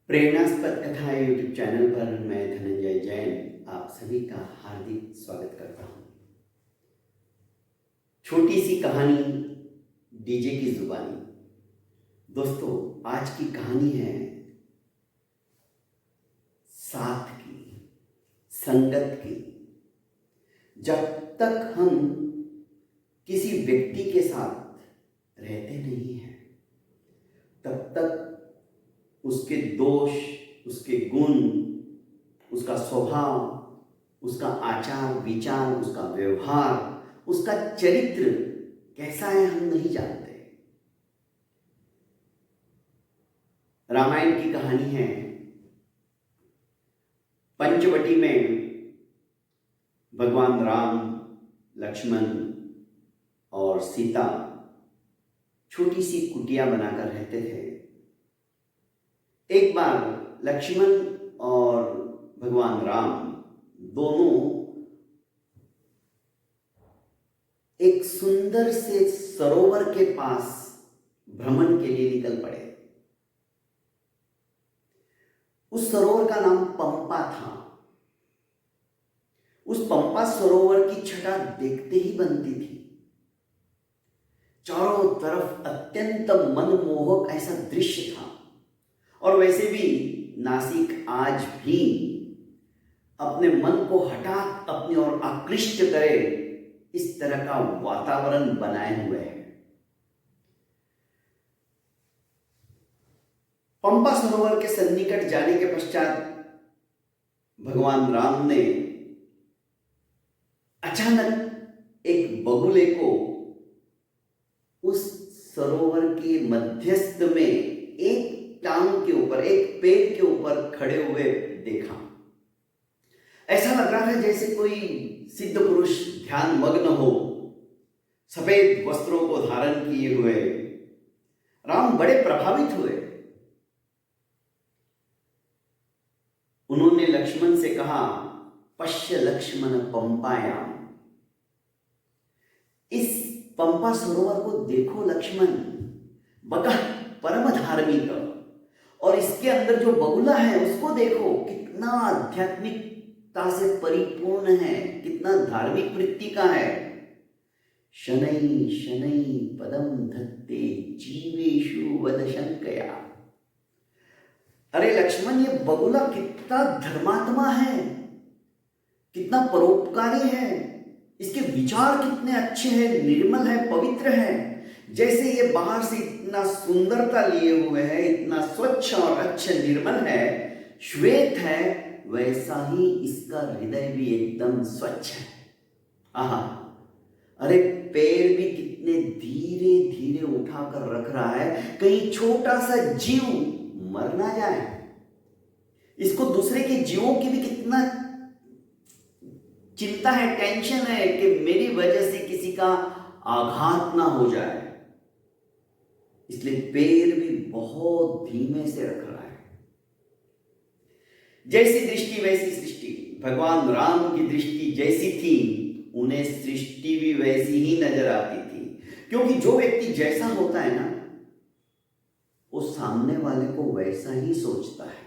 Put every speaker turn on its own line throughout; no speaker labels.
प्रेरणास्पद कथाएं YouTube channel पर मैं धनंजय जैन आप सभी का हार्दिक स्वागत करता हूं। छोटी सी कहानी डीजे की जुबानी। दोस्तों, आज की कहानी है साथ की, संगत की। जब तक हम किसी व्यक्ति के साथ रहते नहीं हैं तब तक उसके दोष, उसके गुण, उसका स्वभाव, उसका आचार विचार, उसका व्यवहार, उसका चरित्र कैसा है हम नहीं जानते। रामायण की कहानी है। पंचवटी में भगवान राम, लक्ष्मण और सीता छोटी सी कुटिया बनाकर रहते थे। एक बार लक्ष्मण और भगवान राम दोनों एक सुंदर से सरोवर के पास भ्रमण के लिए निकल पड़े। उस सरोवर का नाम पंपा था। उस पंपा सरोवर की छटा देखते ही बनती थी। चारों तरफ अत्यंत मनमोहक ऐसा दृश्य था। और वैसे भी नासिक आज भी अपने मन को हठात अपनी ओर आकृष्ट करे इस तरह का वातावरण बनाए हुए है। पंपा सरोवर के सन्निकट जाने के पश्चात भगवान राम ने अचानक एक बगुले को उस सरोवर के मध्यस्थ में एक टांग के ऊपर, एक पेड़ के ऊपर खड़े हुए देखा। ऐसा लग रहा है जैसे कोई सिद्ध पुरुष ध्यान मग्न हो, सफेद वस्त्रों को धारण किए हुए। राम बड़े प्रभावित हुए। उन्होंने लक्ष्मण से कहा, पश्य लक्ष्मण पंपायाम। इस पंपा सरोवर को देखो लक्ष्मण, बका परम धार्मिक। और इसके अंदर जो बगुला है उसको देखो, कितना आध्यात्मिकता से परिपूर्ण है, कितना धार्मिक वृत्ति का है। शनै शनै पदम धत्ते जीवेषु वद शंकया। अरे लक्ष्मण, ये बगुला कितना धर्मात्मा है, कितना परोपकारी है, इसके विचार कितने अच्छे हैं, निर्मल है, पवित्र है। जैसे ये बाहर से इतना सुंदरता लिए हुए है, इतना स्वच्छ और अच्छा निर्मल है, श्वेत है, वैसा ही इसका हृदय भी एकदम स्वच्छ है। आहा, अरे पैर भी कितने धीरे धीरे उठाकर रख रहा है, कहीं छोटा सा जीव मर ना जाए। इसको दूसरे के जीवों की भी कितना चिंता है, टेंशन है कि मेरी वजह से किसी का आघात ना हो जाए, इसलिए पैर भी बहुत धीमे से रख रहा है। जैसी दृष्टि वैसी सृष्टि। भगवान राम की दृष्टि जैसी थी, उन्हें सृष्टि भी वैसी ही नजर आती थी। क्योंकि जो व्यक्ति जैसा होता है ना, वो सामने वाले को वैसा ही सोचता है।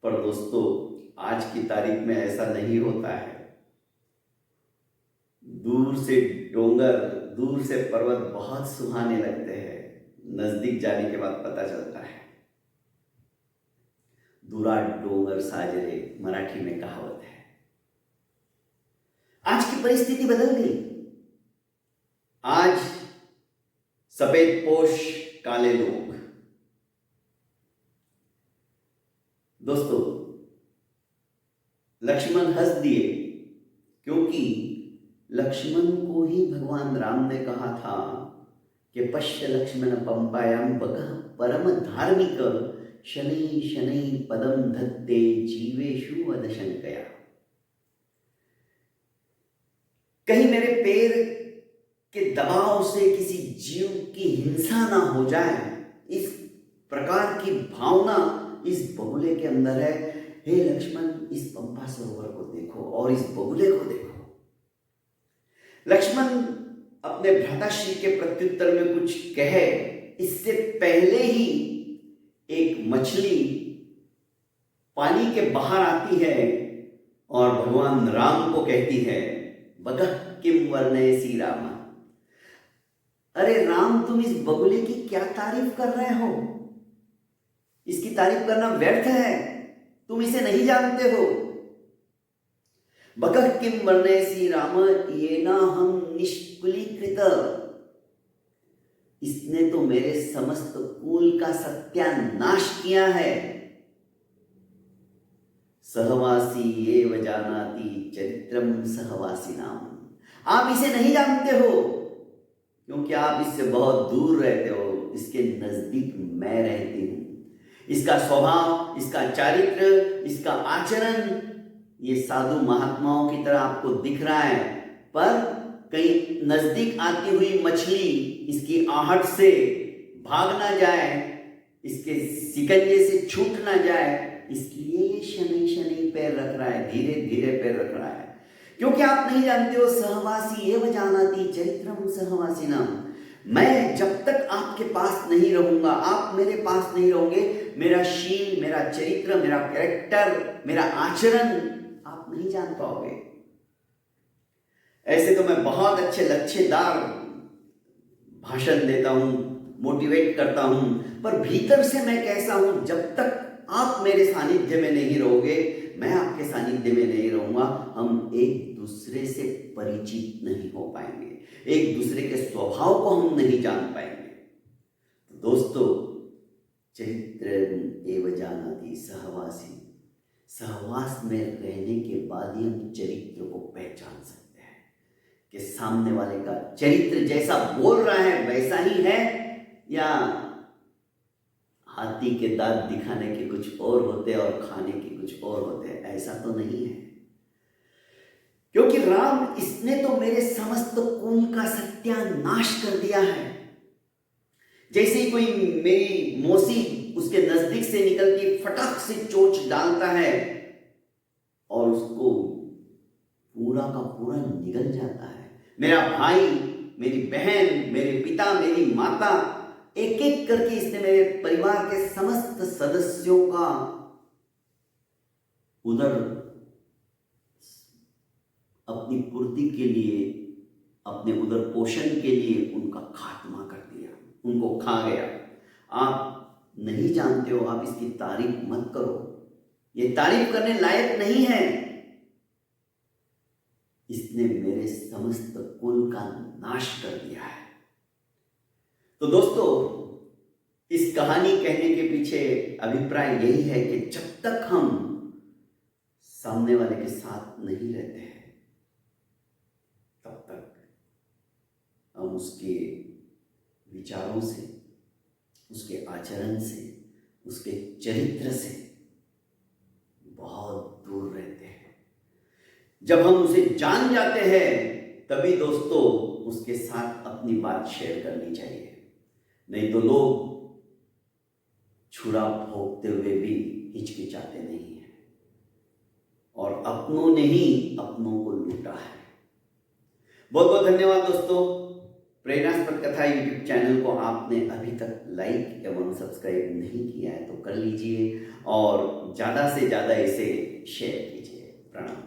पर दोस्तों, आज की तारीख में ऐसा नहीं होता है। दूर से डोंगर, दूर से पर्वत बहुत सुहाने लगते हैं, नजदीक जाने के बाद पता चलता है दूरा डोंगर साजरे, मराठी में कहावत है। आज की परिस्थिति बदल गई। आज सफेद पोश काले लोग। दोस्तों, लक्ष्मण हंस दिए, क्योंकि लक्ष्मण को ही भगवान राम ने कहा था कि पश्य लक्ष्मण पंपायाम बकः परम धार्मिक शनै शनै पदम धत्ते जीवेषु वद शंकया। कहीं मेरे पैर के दबाव से किसी जीव की हिंसा ना हो जाए, इस प्रकार की भावना इस बगुले के अंदर है। हे लक्ष्मण, इस पंपा सरोवर को देखो और इस बगुले को देखो। लक्ष्मण अपने भ्राताश्री के प्रत्युत्तर में कुछ कहे इससे पहले ही एक मछली पानी के बाहर आती है और भगवान राम को कहती है, बगः किम वर्णयसि राम। अरे राम, तुम इस बगुले की क्या तारीफ कर रहे हो? इसकी तारीफ करना व्यर्थ है, तुम इसे नहीं जानते हो। बगः किम वर्णयसि राम येन हम निष्कुलीकृत। इसने तो मेरे समस्त कुल का सत्यानाश किया है। सहवासी एव जानाति चरित्रम सहवासिनाम। आप इसे नहीं जानते हो क्योंकि आप इससे बहुत दूर रहते हो, इसके नजदीक मैं रहती हूं। इसका स्वभाव, इसका चारित्र, इसका आचरण ये साधु महात्माओं की तरह आपको दिख रहा है, पर कहीं नजदीक आती हुई मछली इसकी आहट से भाग ना जाए, इसके शिकंजे से छूट ना जाए, इसलिए ये शनि शनि पैर रख रहा है, धीरे धीरे पैर रख रहा है। क्योंकि आप नहीं जानते हो, सहवासी एव जानाति चरित्रम सहवासिनाम। मैं जब तक आपके पास नहीं रहूंगा, आप मेरे पास नहीं रहोगे, मेरा शील, मेरा चरित्र, मेरा कैरेक्टर, मेरा आचरण आप नहीं जान पाओगे। ऐसे तो मैं बहुत अच्छे लच्छेदार भाषण देता हूं, मोटिवेट करता हूं, पर भीतर से मैं कैसा हूं, जब तक आप मेरे सानिध्य में नहीं रहोगे, मैं आपके सानिध्य में नहीं रहूंगा, हम एक दूसरे से परिचित नहीं हो पाएंगे, एक दूसरे के स्वभाव को हम नहीं जान पाएंगे। तो दोस्तों, चरित्र एव जानाति सहवासी, सहवास में रहने के बाद ही हम चरित्र को पहचान सकते हैं कि सामने वाले का चरित्र जैसा बोल रहा है वैसा ही है, या हाथी के दांत दिखाने के कुछ और होते हैं और खाने के कुछ और होते हैं, ऐसा तो नहीं है। क्योंकि राम, इसने तो मेरे समस्त कुल का सत्यानाश कर दिया है। जैसे ही कोई मेरी मौसी उसके नजदीक से निकल के फटाक से चोंच डालता है और उसको पूरा का पूरा निगल जाता है। मेरा भाई, मेरी बहन, मेरे पिता, मेरी माता, एक एक करके इसने मेरे परिवार के समस्त सदस्यों का उधर अपनी पूर्ति के लिए, अपने उधर पोषण के लिए उनका खात्मा कर दिया, उनको खा गया। आप नहीं जानते हो, आप इसकी तारीफ मत करो, ये तारीफ करने लायक नहीं है। इसने मेरे समस्त कुल का नाश कर दिया है। तो दोस्तों, इस कहानी कहने के पीछे अभिप्राय यही है कि जब तक हम सामने वाले के साथ नहीं रहते हैं, तब तक हम उसके विचारों से, उसके आचरण से, उसके चरित्र से बहुत दूर रहते हैं। जब हम उसे जान जाते हैं, तभी दोस्तों उसके साथ अपनी बात शेयर करनी चाहिए। नहीं तो लोग छुरा भोंकते हुए भी हिचकिचाते नहीं हैं, और अपनों ने ही अपनों को लूटा है। बहुत बहुत धन्यवाद दोस्तों। प्रेरणास्पद कथा यूट्यूब चैनल को आपने अभी तक लाइक एवं सब्सक्राइब नहीं किया है तो कर लीजिए, और ज़्यादा से ज़्यादा इसे शेयर कीजिए। प्रणाम।